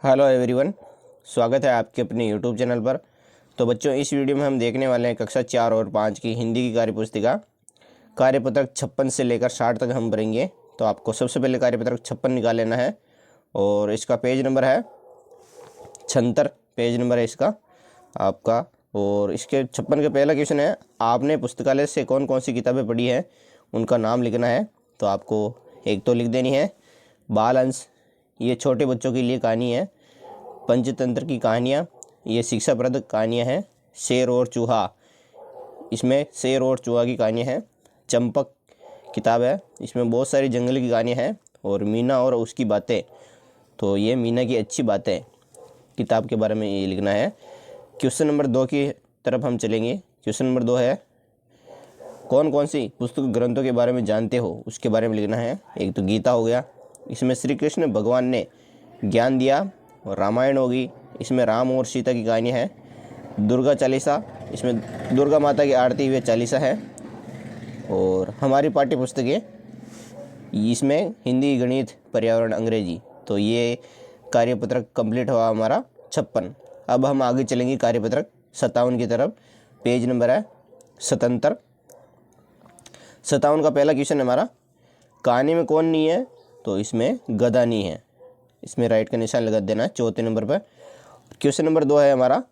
Hello everyone, स्वागत है आपके अपने यूट्यूब चैनल पर। तो बच्चों, इस वीडियो में हम देखने वाले हैं कक्षा 4 और 5 की हिंदी की कार्यपुस्तिका कार्यपत्रक 56 से लेकर 60 तक हम भरेंगे। तो आपको सबसे पहले कार्यपत्रक 56 निकाल लेना है और इसका पेज नंबर है 76 पेज नंबर है इसका आपका। और इसके 56 का पहला क्वेश्चन है, आपने पुस्तकालय से कौन कौन सी किताबें पढ़ी है उनका नाम लिखना है। तो आपको एक तो लिख देनी है बाल अंश, ये छोटे बच्चों के लिए कहानी है। पंचतंत्र की कहानियाँ, ये शिक्षाप्रद कहानियाँ हैं। शेर और चूहा, इसमें शेर और चूहा की कहानियाँ हैं। चंपक किताब है, इसमें बहुत सारी जंगल की कहानियाँ हैं। और मीना और उसकी बातें, तो ये मीना की अच्छी बातें किताब के बारे में ये लिखना है। क्वेश्चन नंबर 2 की तरफ हम चलेंगे। क्वेश्चन नंबर 2 है, कौन कौन सी पुस्तक ग्रंथों के बारे में जानते हो उसके बारे में लिखना है। एक तो गीता हो गया, इसमें श्री कृष्ण भगवान ने ज्ञान दिया। और रामायण होगी, इसमें राम और सीता की कहानी है। दुर्गा चालीसा, इसमें दुर्गा माता की आरती हुए चालीसा है। और हमारी पाठ्य पुस्तकें, इसमें हिंदी, गणित, पर्यावरण, अंग्रेजी। तो ये कार्यपत्रक कंप्लीट हुआ हमारा 56। अब हम आगे चलेंगे कार्यपत्रक 57 की तरफ। पेज नंबर है 77। 57 का पहला क्वेश्चन है हमारा, कहानी में कौन नहीं है। तो इसमें गधा नहीं है, इसमें राइट का निशान लगा देना है चौथे नंबर पर। क्वेश्चन नंबर 2 है हमारा,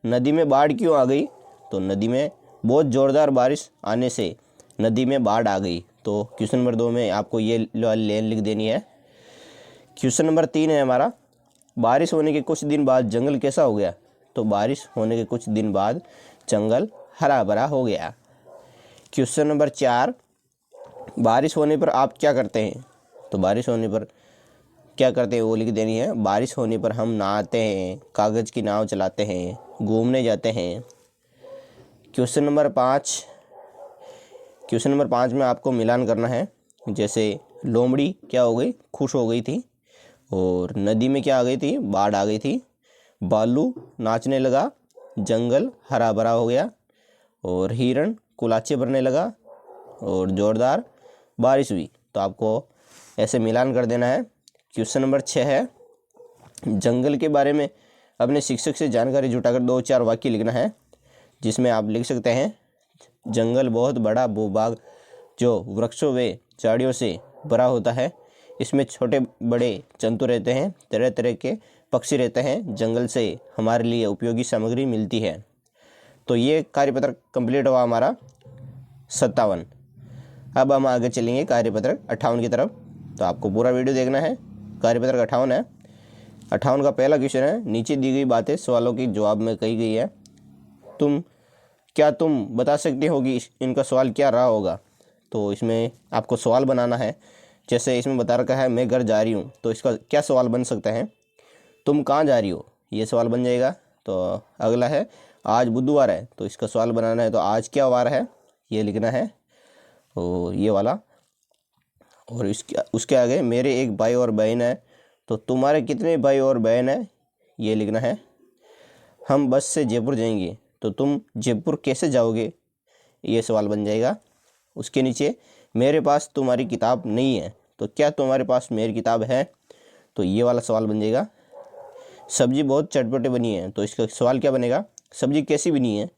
नदी में बाढ़ क्यों आ गई। तो नदी में बहुत ज़ोरदार बारिश आने से नदी में बाढ़ आ गई। तो क्वेश्चन नंबर 2 में आपको ये लाइन लिख देनी है। क्वेश्चन नंबर 3 है हमारा, बारिश होने के कुछ दिन बाद जंगल कैसा हो गया। तो बारिश होने के कुछ दिन बाद जंगल हरा भरा हो गया। क्वेश्चन नंबर 4, बारिश होने पर आप क्या करते हैं। तो बारिश होने पर क्या करते हैं वो लिख देनी है। बारिश होने पर हम नहाते हैं, कागज़ की नाव चलाते हैं, घूमने जाते हैं। क्वेश्चन नंबर 5 में आपको मिलान करना है। जैसे लोमड़ी क्या हो गई, खुश हो गई थी। और नदी में क्या आ गई थी, बाढ़ आ गई थी। बालू नाचने लगा, जंगल हरा भरा हो गया। और हिरण कुलाचे भरने लगा। और ज़ोरदार बारिश हुई। तो आपको ऐसे मिलान कर देना है। क्वेश्चन नंबर 6 है, जंगल के बारे में अपने शिक्षक से जानकारी जुटाकर 2-4 वाक्य लिखना है। जिसमें आप लिख सकते हैं, जंगल बहुत बड़ा भूभाग जो वृक्षों व झाड़ियों से भरा होता है। इसमें छोटे बड़े जंतु रहते हैं, तरह तरह के पक्षी रहते हैं। जंगल से हमारे लिए उपयोगी सामग्री मिलती है। तो ये कार्यपत्रक कंप्लीट हुआ हमारा 57। अब हम आगे चलेंगे कार्यपत्रक 58 की तरफ। तो आपको पूरा वीडियो देखना है। कार्यपत्रक 58 है। 58 का पहला क्वेश्चन है, नीचे दी गई बातें सवालों के जवाब में कही गई है। तुम बता सकते हो कि इनका सवाल क्या रहा होगा। तो इसमें आपको सवाल बनाना है। जैसे इसमें बता रखा है, मैं घर जा रही हूँ। तो इसका क्या सवाल बन सकता है, तुम कहाँ जा रही हो, ये सवाल बन जाएगा। तो अगला है, आज बुधवार है। तो इसका सवाल बनाना है, तो आज क्या वार है ये लिखना है, और ये वाला। और उसके आगे, मेरे एक भाई और बहन है। तो तुम्हारे कितने भाई और बहन है ये लिखना है। हम बस से जयपुर जाएंगे। तो तुम जयपुर कैसे जाओगे, ये सवाल बन जाएगा। उसके नीचे, मेरे पास तुम्हारी किताब नहीं है। तो क्या तुम्हारे पास मेरी किताब है, तो ये वाला सवाल बन जाएगा। सब्जी बहुत चटपटे बनी है। तो इसका सवाल क्या बनेगा, सब्जी कैसी बनी है।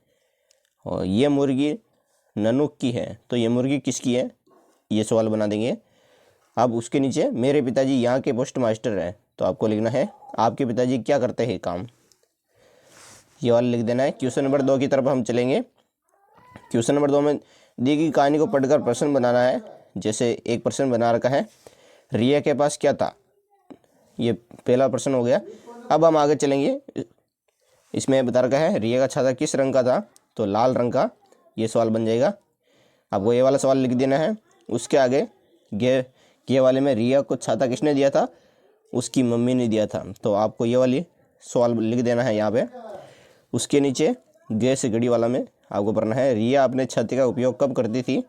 और ये मुर्गी ननुक की है। तो ये मुर्गी किसकी है, ये सवाल बना देंगे। अब उसके नीचे, मेरे पिताजी यहाँ के पोस्ट मास्टर हैं। तो आपको लिखना है, आपके पिताजी क्या करते हैं काम, ये वाला लिख देना है। क्वेश्चन नंबर 2 की तरफ हम चलेंगे। क्वेश्चन नंबर 2 में दी गई कहानी को पढ़कर प्रश्न बनाना है। जैसे एक प्रश्न बना रखा है, रिया के पास क्या था, ये पहला प्रश्न हो गया। अब हम आगे चलेंगे। इसमें बता रखा है, रिया का छाता किस रंग का था। तो लाल रंग का, ये सवाल बन जाएगा। आपको ये वाला सवाल लिख देना है। उसके आगे, ये वाले में, रिया को छाता किसने दिया था, उसकी मम्मी ने दिया था। तो आपको ये वाली सवाल लिख देना है यहाँ पे। उसके नीचे, गे से घड़ी वाला में आपको पढ़ना है, रिया अपने छाते का उपयोग कब करती थी।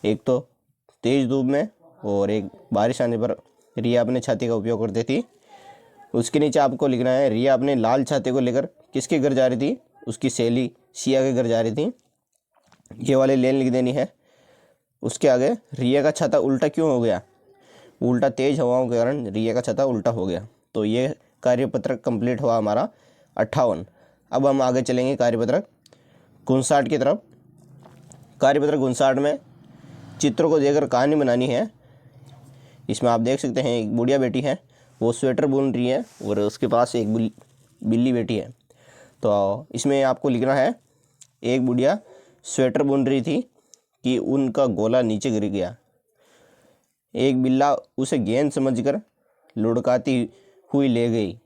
एक तो तेज़ धूप में, और एक बारिश आने पर रिया अपने छाते का उपयोग करती थी। उसके नीचे आपको लिखना है, रिया अपने लाल छाते को लेकर किसके घर जा रही थी, उसकी सहेली सिया के घर जा रही थी। ये वाली लाइन लिख देनी है। उसके आगे, रिया का छाता उल्टा क्यों हो गया, उल्टा तेज़ हवाओं के कारण रिया का छाता उल्टा हो गया। तो ये कार्यपत्रक कंप्लीट हुआ हमारा 58। अब हम आगे चलेंगे कार्यपत्रक 59 की तरफ। कार्यपत्रक 59 में चित्रों को देखकर कहानी बनानी है। इसमें आप देख सकते हैं एक बुढ़िया बेटी है, वो स्वेटर बुन रही है और उसके पास एक बिल्ली बेटी है। तो इसमें आपको लिखना है, एक बुढ़िया स्वेटर बुन रही थी कि उनका गोला नीचे गिर गया। एक बिल्ला उसे गेंद समझकर लुढ़काती हुई ले गई।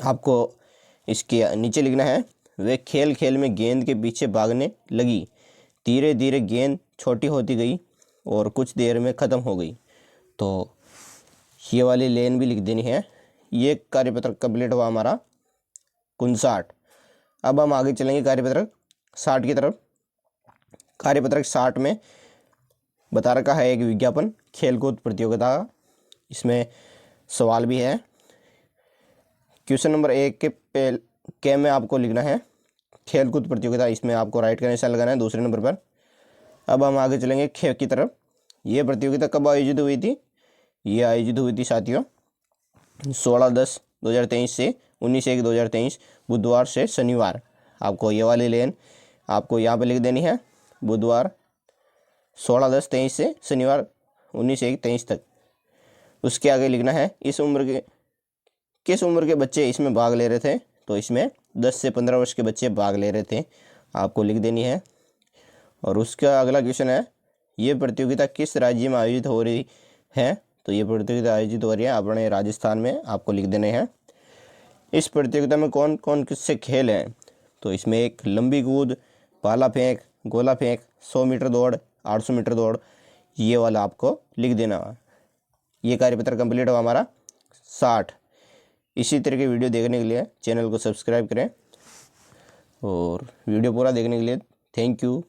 आपको इसके नीचे लिखना है, वे खेल खेल में गेंद के पीछे भागने लगी। धीरे धीरे गेंद छोटी होती गई और कुछ देर में ख़त्म हो गई। तो ये वाली लाइन भी लिख देनी है। ये कार्यपत्रक कंप्लीट हुआ हमारा 59। अब हम आगे चलेंगे कार्यपत्रक 60 की तरफ। कार्यपत्रक 60 में बता रखा है एक विज्ञापन खेलकूद प्रतियोगिता का। इसमें सवाल भी है। क्वेश्चन नंबर 1 के में आपको लिखना है खेलकूद प्रतियोगिता, इसमें आपको राइट का निशान लगाना है दूसरे नंबर पर। अब हम आगे चलेंगे खे की तरफ। ये प्रतियोगिता कब आयोजित हुई थी? ये आयोजित हुई थी साथियों 16/10/2023 से 19/1/2023 बुधवार से शनिवार। आपको ये वाली लेन आपको यहाँ पे लिख देनी है, बुधवार 16/10/23 से शनिवार 19/1/23 तक। उसके आगे लिखना है किस उम्र के बच्चे इसमें भाग ले रहे थे? तो इसमें 10 से 15 वर्ष के बच्चे भाग ले रहे थे, आपको लिख देनी है। और उसका अगला क्वेश्चन है, ये प्रतियोगिता किस राज्य में आयोजित हो रही है? तो ये प्रतियोगिता आयोजित हो रही है अपने राजस्थान में, आपको लिख देने हैं। इस प्रतियोगिता में कौन कौन किससे खेल हैं? तो इसमें एक लंबी कूद, भाला फेंक, गोला फेंक, 100 मीटर दौड़, 800 मीटर दौड़, ये वाला आपको लिख देना। ये कार्यपत्र कंप्लीट हुआ हमारा 60। इसी तरह के वीडियो देखने के लिए चैनल को सब्सक्राइब करें और वीडियो पूरा देखने के लिए थैंक यू।